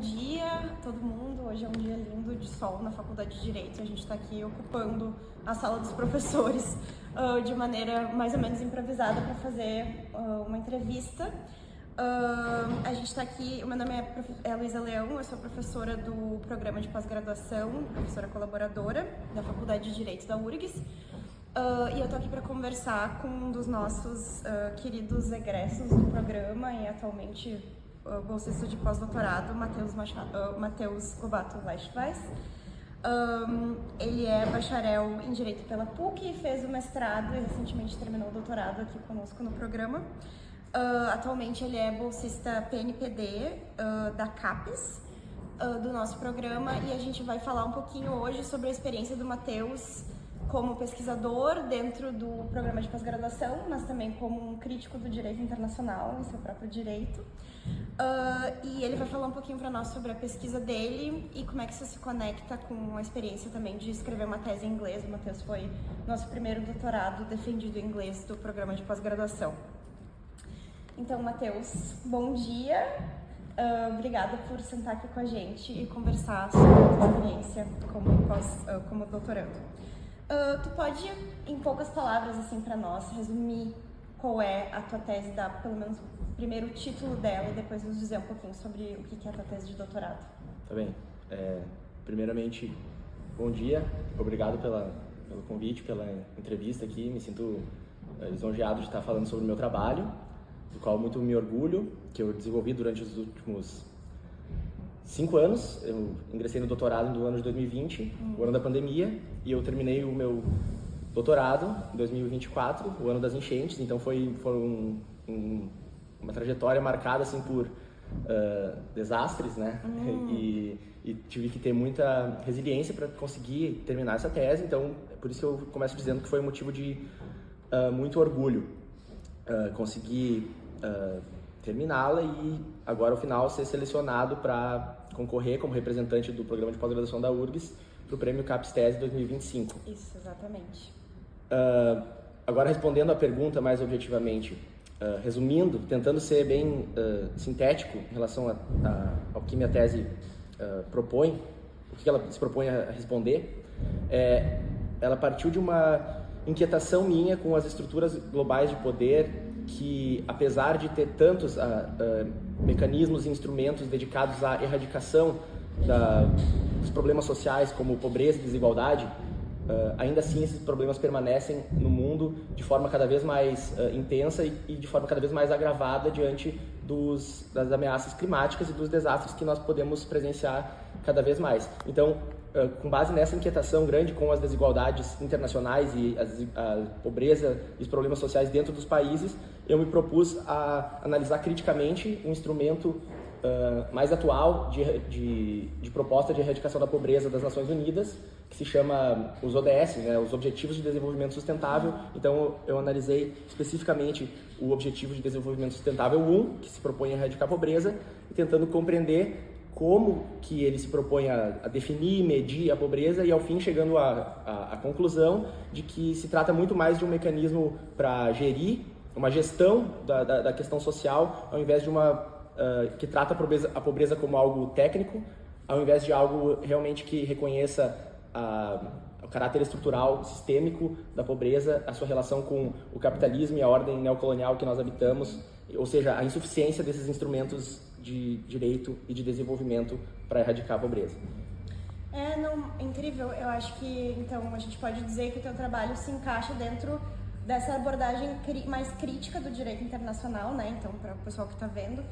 dia todo mundo. Hoje é um dia lindo de sol na Faculdade de Direito. A gente está aqui ocupando a sala dos professores de maneira mais ou menos improvisada para fazer uma entrevista. A gente está aqui, o meu nome é Luísa Leão, eu sou professora do programa de pós-graduação, professora colaboradora da Faculdade de Direito da URGS. E eu tô aqui para conversar com um dos nossos queridos egressos do programa e atualmente bolsista de pós-doutorado, Matheus Lobato Leschweiss. Ele é bacharel em Direito pela PUC, fez o mestrado e recentemente terminou o doutorado aqui conosco no programa. Atualmente ele é bolsista PNPD da CAPES, do nosso programa, e a gente vai falar um pouquinho hoje sobre a experiência do Matheus como pesquisador dentro do programa de pós-graduação, mas também como um crítico do direito internacional em seu próprio direito. E ele vai falar um pouquinho para nós sobre a pesquisa dele e como é que isso se conecta com a experiência também de escrever uma tese em inglês. O Matheus foi nosso primeiro doutorado defendido em inglês do programa de pós-graduação. Então, Matheus, bom dia. Obrigada por sentar aqui com a gente e conversar sobre a tua experiência como doutorando. Tu pode, em poucas palavras, assim, para nós, resumir qual é a tua tese, dar pelo menos o primeiro título dela e depois nos dizer um pouquinho sobre o que é a tua tese de doutorado? Tá bem. Primeiramente, bom dia. Obrigado pelo convite, pela entrevista aqui. Me sinto lisonjeado de estar falando sobre o meu trabalho, do qual muito me orgulho, que eu desenvolvi durante os últimos 5 anos. Eu ingressei no doutorado no ano de 2020, o ano da pandemia, e eu terminei o meu doutorado em 2024, o ano das enchentes. Então foi uma trajetória marcada assim por desastres, né? E tive que ter muita resiliência para conseguir terminar essa tese. Então, por isso que eu começo dizendo que foi um motivo de muito orgulho conseguir terminá-la e agora, ao final, ser selecionado para concorrer como representante do programa de pós-graduação da URGS para o Prêmio CAPES Tese 2025. Isso, exatamente. Agora, respondendo a pergunta mais objetivamente, resumindo, tentando ser bem sintético em relação ao que minha tese propõe, o que ela se propõe a responder, ela partiu de uma inquietação minha com as estruturas globais de poder que, apesar de ter tantos mecanismos e instrumentos dedicados à erradicação dos problemas sociais como pobreza e desigualdade, ainda assim esses problemas permanecem no mundo de forma cada vez mais intensa e de forma cada vez mais agravada diante das ameaças climáticas e dos desastres que nós podemos presenciar cada vez mais. Então, com base nessa inquietação grande com as desigualdades internacionais e a pobreza e os problemas sociais dentro dos países, eu me propus a analisar criticamente um instrumento mais atual de proposta de erradicação da pobreza das Nações Unidas, que se chama os ODS, né, os Objetivos de Desenvolvimento Sustentável. Então, eu analisei especificamente o Objetivo de Desenvolvimento Sustentável 1, que se propõe a erradicar a pobreza, e tentando compreender como que ele se propõe a definir, medir a pobreza e, ao fim, chegando à conclusão de que se trata muito mais de um mecanismo para gerir, uma gestão da questão social, ao invés de que trata a pobreza como algo técnico, ao invés de algo realmente que reconheça o caráter estrutural, sistêmico da pobreza, a sua relação com o capitalismo e a ordem neocolonial que nós habitamos, ou seja, a insuficiência desses instrumentos de direito e de desenvolvimento para erradicar a pobreza. Incrível. Eu acho que, então, a gente pode dizer que o teu trabalho se encaixa dentro dessa abordagem mais crítica do direito internacional, né? Então, para o pessoal que está vendo,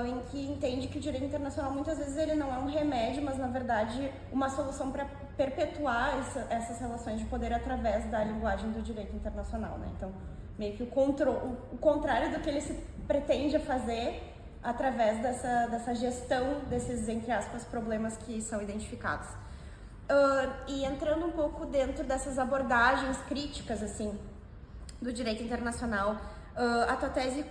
em que entende que o direito internacional, muitas vezes, ele não é um remédio, mas, na verdade, uma solução para perpetuar essas relações de poder através da linguagem do direito internacional, né? Então, meio que o contrário do que ele se pretende fazer através dessa gestão desses, entre aspas, problemas que são identificados. E entrando um pouco dentro dessas abordagens críticas, assim, do direito internacional, a tua tese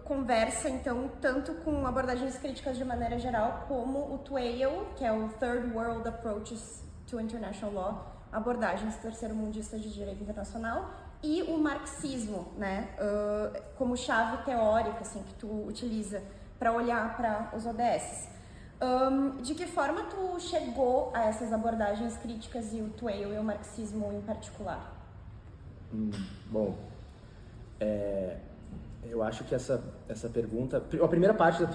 conversa, então, tanto com abordagens críticas de maneira geral, como o TWAIL, que é o Third World Approaches to International Law, abordagens terceiro-mundistas de direito internacional, e o marxismo, né, como chave teórica, assim, que tu utiliza para olhar para os ODS. De que forma tu chegou a essas abordagens críticas e o Twale e o marxismo em particular? Bom, eu acho que essa pergunta, a primeira parte da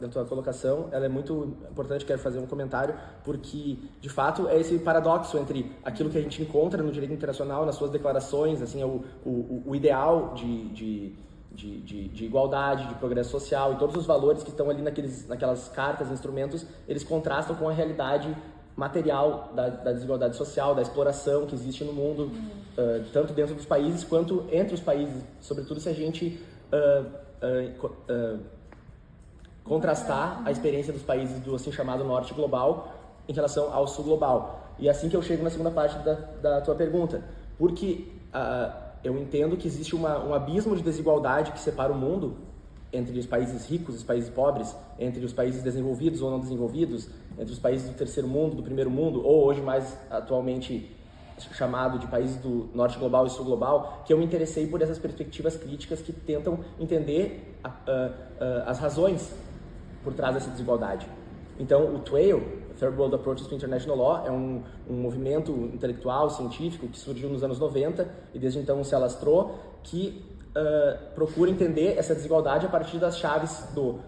tua colocação, ela é muito importante. Quero fazer um comentário, porque de fato é esse paradoxo entre aquilo que a gente encontra no direito internacional, nas suas declarações, assim, o ideal de igualdade, de progresso social, e todos os valores que estão ali naquelas cartas, instrumentos, eles contrastam com a realidade material da desigualdade social, da exploração que existe no mundo, tanto dentro dos países quanto entre os países, sobretudo se a gente contrastar a experiência dos países do assim chamado norte global em relação ao sul global. E assim que eu chego na segunda parte da tua pergunta, porque eu entendo que existe um abismo de desigualdade que separa o mundo entre os países ricos e os países pobres, entre os países desenvolvidos ou não desenvolvidos, entre os países do terceiro mundo, do primeiro mundo, ou hoje mais atualmente chamado de países do norte global e sul global, que eu me interessei por essas perspectivas críticas que tentam entender as razões por trás dessa desigualdade. Então, o TWAIL, Third World Approaches to International Law, é um movimento intelectual, científico, que surgiu nos anos 90 e desde então se alastrou, que procura entender essa desigualdade a partir das chaves do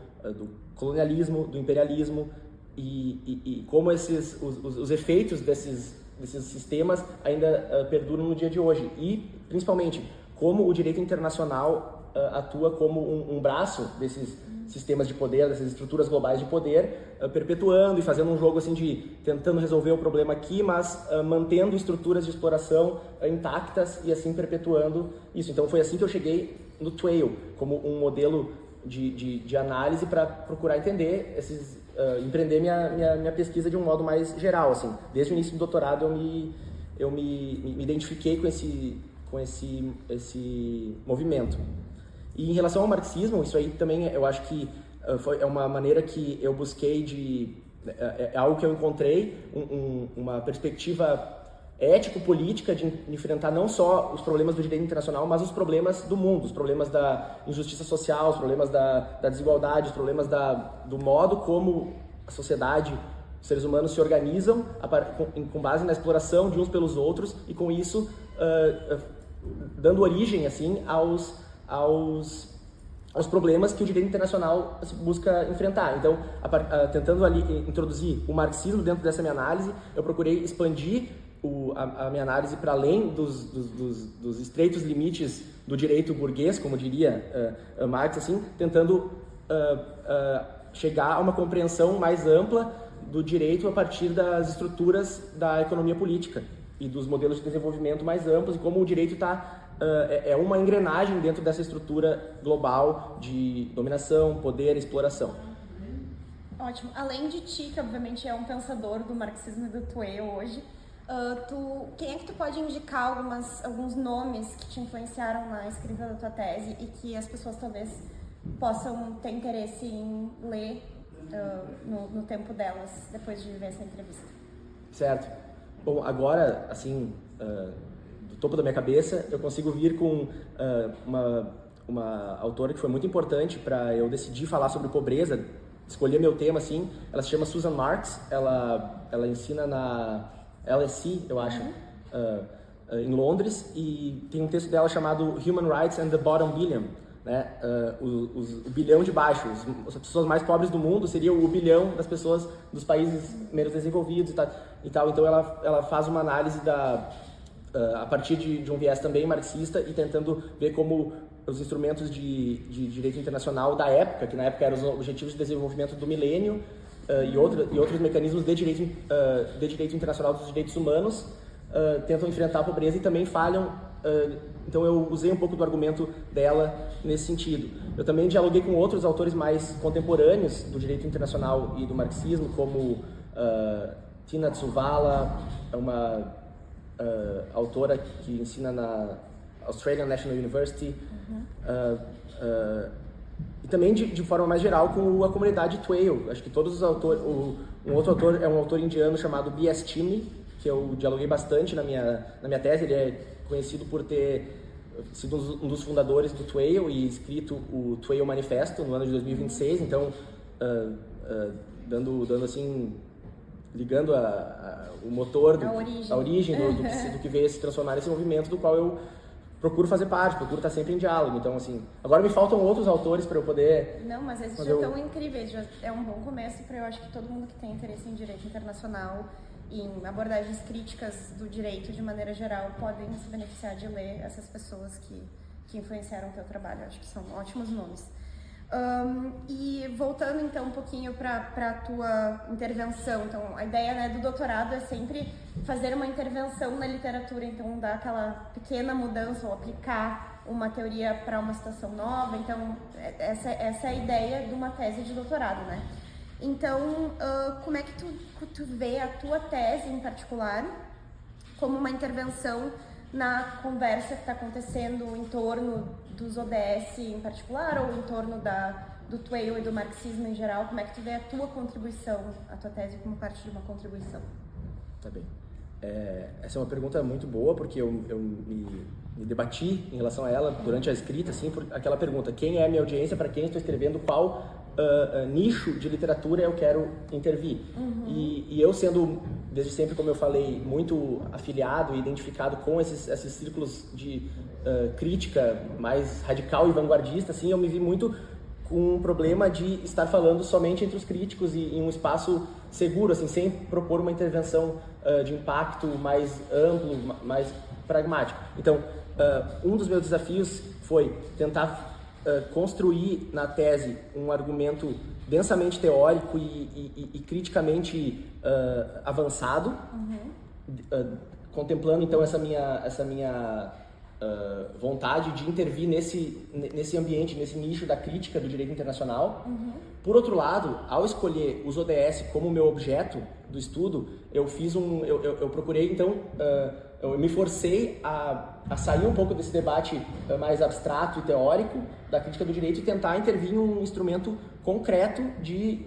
colonialismo, do imperialismo e como os efeitos desses sistemas ainda perduram no dia de hoje. E, principalmente, como o direito internacional atua como um braço desses sistemas de poder, dessas estruturas globais de poder, perpetuando e fazendo um jogo assim de tentando resolver o problema aqui, mas mantendo estruturas de exploração intactas e assim perpetuando isso. Então foi assim que eu cheguei no TWAIL, como um modelo de análise para procurar entender empreender minha pesquisa de um modo mais geral, assim. Desde o início do doutorado eu me identifiquei com esse movimento. E em relação ao marxismo, isso aí também eu acho que é uma maneira que eu busquei é algo que eu encontrei, uma perspectiva ético-política de enfrentar não só os problemas do direito internacional, mas os problemas do mundo, os problemas da injustiça social, os problemas da desigualdade, os problemas do modo como a sociedade, os seres humanos se organizam com base na exploração de uns pelos outros e com isso dando origem assim aos problemas que o direito internacional busca enfrentar. Então, tentando ali introduzir o marxismo dentro dessa minha análise, eu procurei expandir a minha análise para além dos estreitos limites do direito burguês, como diria Marx, assim, tentando chegar a uma compreensão mais ampla do direito a partir das estruturas da economia política e dos modelos de desenvolvimento mais amplos e como o direito é uma engrenagem dentro dessa estrutura global de dominação, poder e exploração. Ótimo. Além de ti, que obviamente é um pensador do marxismo e do TWAIL hoje, quem é que tu pode indicar alguns nomes que te influenciaram na escrita da tua tese e que as pessoas talvez possam ter interesse em ler no tempo delas, depois de ver essa entrevista? Certo. Bom, agora, assim, do topo da minha cabeça, eu consigo vir com uma autora que foi muito importante para eu decidir falar sobre pobreza, escolher meu tema, assim. Ela se chama Susan Marks, ela ensina na LSE, eu acho, em Londres, e tem um texto dela chamado Human Rights and the Bottom Billion, né? O bilhão de baixo, as pessoas mais pobres do mundo seria o bilhão das pessoas dos países menos desenvolvidos e tal. Então ela faz uma análise a partir de um viés também marxista e tentando ver como os instrumentos de direito internacional da época, que na época eram os Objetivos de Desenvolvimento do Milênio, e outros mecanismos de direito internacional dos direitos humanos tentam enfrentar a pobreza e também falham. Então eu usei um pouco do argumento dela nesse sentido. Eu também dialoguei com outros autores mais contemporâneos do direito internacional e do marxismo, como Tina Tsuvala, uma autora que ensina na Australian National University, e também de forma mais geral com a comunidade TWAIL. Acho que todos os autores, um outro autor é um autor indiano chamado B.S. Chimney, que eu dialoguei bastante na minha tese. Ele é conhecido por ter sido um dos fundadores do TWAIL e escrito o TWAIL Manifesto no ano de 2026, então dando assim, ligando o motor, a origem do que veio a se transformar nesse movimento, do qual eu procuro fazer parte, procuro estar sempre em diálogo. Então, assim, agora me faltam outros autores para eu poder... Não, mas esses já estão incríveis, já é um bom começo para eu acho que todo mundo que tem interesse em direito internacional e em abordagens críticas do direito de maneira geral podem se beneficiar de ler essas pessoas que influenciaram o teu trabalho. Eu acho que são ótimos nomes. E voltando então um pouquinho para a tua intervenção, então a ideia, né, do doutorado é sempre fazer uma intervenção na literatura, então dar aquela pequena mudança ou aplicar uma teoria para uma situação nova, então essa é a ideia de uma tese de doutorado, né? Então, como é que tu vê a tua tese em particular como uma intervenção na conversa que está acontecendo em torno dos ODS em particular, ou em torno do Twale e do marxismo em geral? Como é que tu vê a tua contribuição, a tua tese como parte de uma contribuição? Tá bem. Essa é uma pergunta muito boa, porque eu me debati em relação a ela durante a escrita, assim, por aquela pergunta: quem é a minha audiência, para quem estou escrevendo, qual nicho de literatura eu quero intervir. E eu sendo, desde sempre, como eu falei, muito afiliado e identificado com esses círculos de crítica mais radical e vanguardista, assim, eu me vi muito com um problema de estar falando somente entre os críticos e em um espaço seguro, assim, sem propor uma intervenção de impacto mais amplo, mais pragmático. Então, um dos meus desafios foi tentar construir na tese um argumento densamente teórico e criticamente avançado, contemplando então essa minha vontade de intervir nesse ambiente, nesse nicho da crítica do direito internacional. Por outro lado, ao escolher os ODS como meu objeto do estudo, eu procurei então, eu me forcei a sair um pouco desse debate mais abstrato e teórico da crítica do direito e tentar intervir em um instrumento concreto de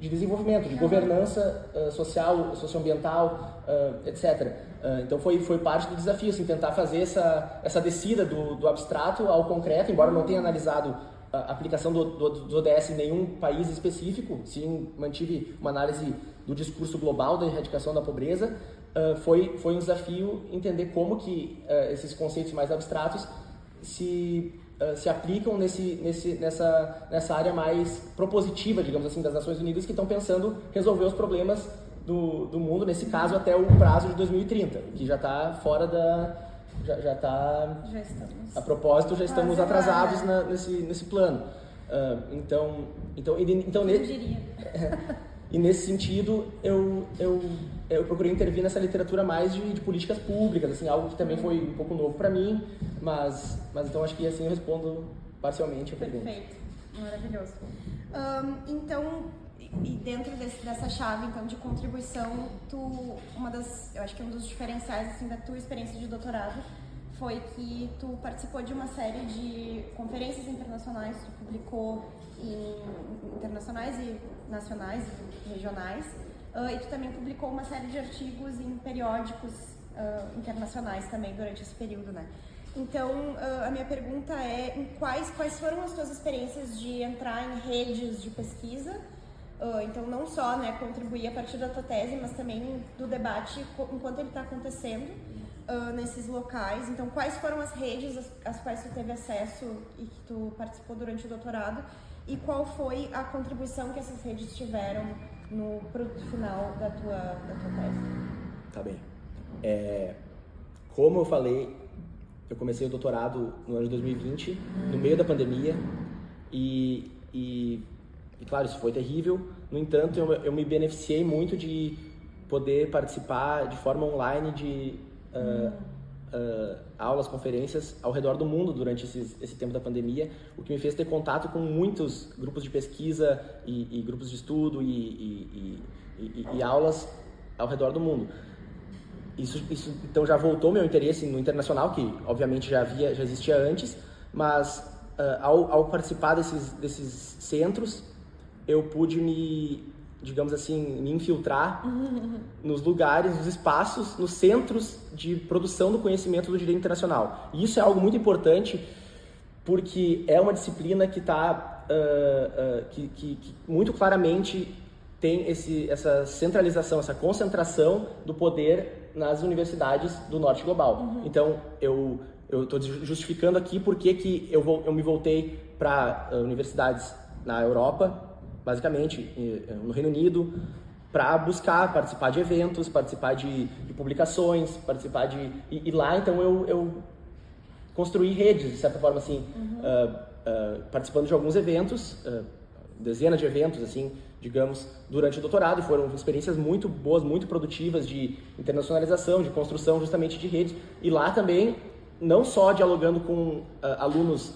desenvolvimento, de governança social, socioambiental, etc. Então foi parte do desafio, assim, tentar fazer essa descida do abstrato ao concreto, embora eu não tenha analisado a aplicação do ODS em nenhum país específico, sim, mantive uma análise do discurso global da erradicação da pobreza. Foi um desafio entender como que esses conceitos mais abstratos se aplicam nessa área mais propositiva, digamos assim, das Nações Unidas, que estão pensando resolver os problemas do mundo, nesse caso até o prazo de 2030, que já está fora da... Já estamos... A propósito, já estamos atrasados nesse plano. Então eu diria. E nesse sentido, eu procurei intervir nessa literatura mais de políticas públicas, assim, algo que também foi um pouco novo para mim, mas então acho que assim eu respondo parcialmente a pergunta. Perfeito, maravilhoso. Então, e dentro dessa chave então de contribuição, eu acho que um dos diferenciais assim da tua experiência de doutorado foi que tu participou de uma série de conferências internacionais, tu publicou em internacionais e nacionais e regionais, e tu também publicou uma série de artigos em periódicos internacionais também durante esse período, né? Então, a minha pergunta é quais foram as tuas experiências de entrar em redes de pesquisa, então não só, né, contribuir a partir da tua tese, mas também do debate enquanto ele está acontecendo nesses locais. Então, quais foram as redes às quais tu teve acesso e que tu participou durante o doutorado, e qual foi a contribuição que essas redes tiveram no produto final da tua tese? Tá bem. Como eu falei, eu comecei o doutorado no ano de 2020, no meio da pandemia, e claro, isso foi terrível. No entanto, eu me beneficiei muito de poder participar de forma online de aulas, conferências ao redor do mundo durante esse tempo da pandemia, o que me fez ter contato com muitos grupos de pesquisa e grupos de estudo e aulas ao redor do mundo. Isso então já voltou meu interesse no internacional, que obviamente já existia antes, mas ao participar desses centros, eu pude me infiltrar nos lugares, nos espaços, nos centros de produção do conhecimento do direito internacional. E isso é algo muito importante, porque é uma disciplina que está que muito claramente tem essa centralização, essa concentração do poder nas universidades do norte global. Então, eu estou justificando aqui porque que eu me voltei para universidades na Europa, basicamente, no Reino Unido, para buscar participar de eventos, participar de publicações, participar de... E lá, então, eu construí redes, de certa forma, assim, participando de alguns eventos, dezenas de eventos, assim, digamos, durante o doutorado, e foram experiências muito boas, muito produtivas de internacionalização, de construção justamente de redes, e lá também, não só dialogando com alunos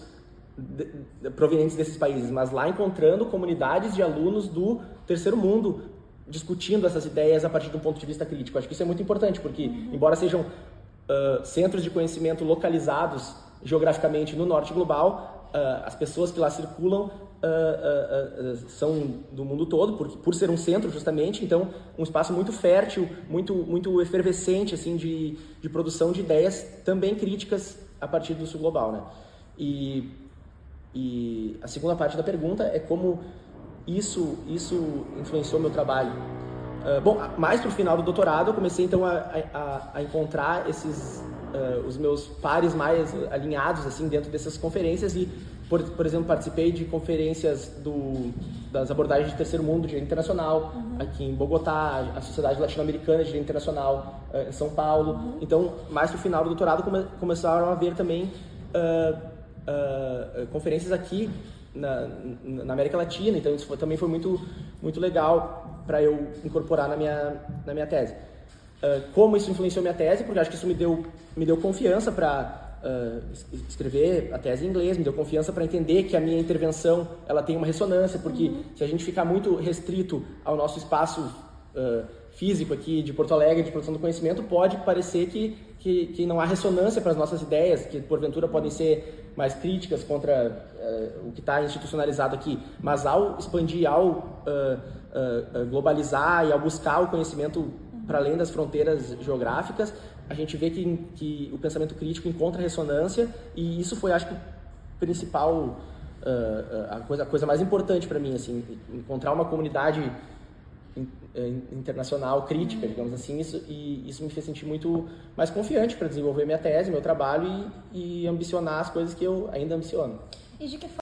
provenientes desses países, mas lá encontrando comunidades de alunos do terceiro mundo, discutindo essas ideias a partir de um ponto de vista crítico. Acho que isso é muito importante, porque, embora sejam centros de conhecimento localizados geograficamente no norte global, as pessoas que lá circulam são do mundo todo, por ser um centro justamente, então um espaço muito fértil, muito efervescente assim, de produção de ideias também críticas a partir do sul global, né? E a segunda parte da pergunta é como isso influenciou meu trabalho. Bom, mais para o final do doutorado eu comecei então a encontrar os meus pares mais alinhados assim dentro dessas conferências e, por exemplo, participei de conferências das abordagens de terceiro mundo de direito internacional aqui em Bogotá, a Sociedade Latino-Americana de Direito Internacional em São Paulo. Então, mais para o final do doutorado começaram a haver também conferências aqui na América Latina, então isso também foi muito legal para eu incorporar na minha tese. Como isso influenciou minha tese? Porque acho que isso me deu confiança para escrever a tese em inglês, me deu confiança para entender que a minha intervenção ela tem uma ressonância, porque se a gente ficar muito restrito ao nosso espaço físico aqui de Porto Alegre, de produção do conhecimento, pode parecer que não há ressonância para as nossas ideias, que porventura podem ser mais críticas contra o que está institucionalizado aqui. Mas ao expandir, ao globalizar e ao buscar o conhecimento para além das fronteiras geográficas, a gente vê que o pensamento crítico encontra ressonância, e isso foi, acho que, o principal, a coisa mais importante para mim, assim, encontrar uma comunidade internacional crítica, digamos assim, isso me fez sentir muito mais confiante para desenvolver minha tese, meu trabalho e ambicionar as coisas que eu ainda ambiciono. E de que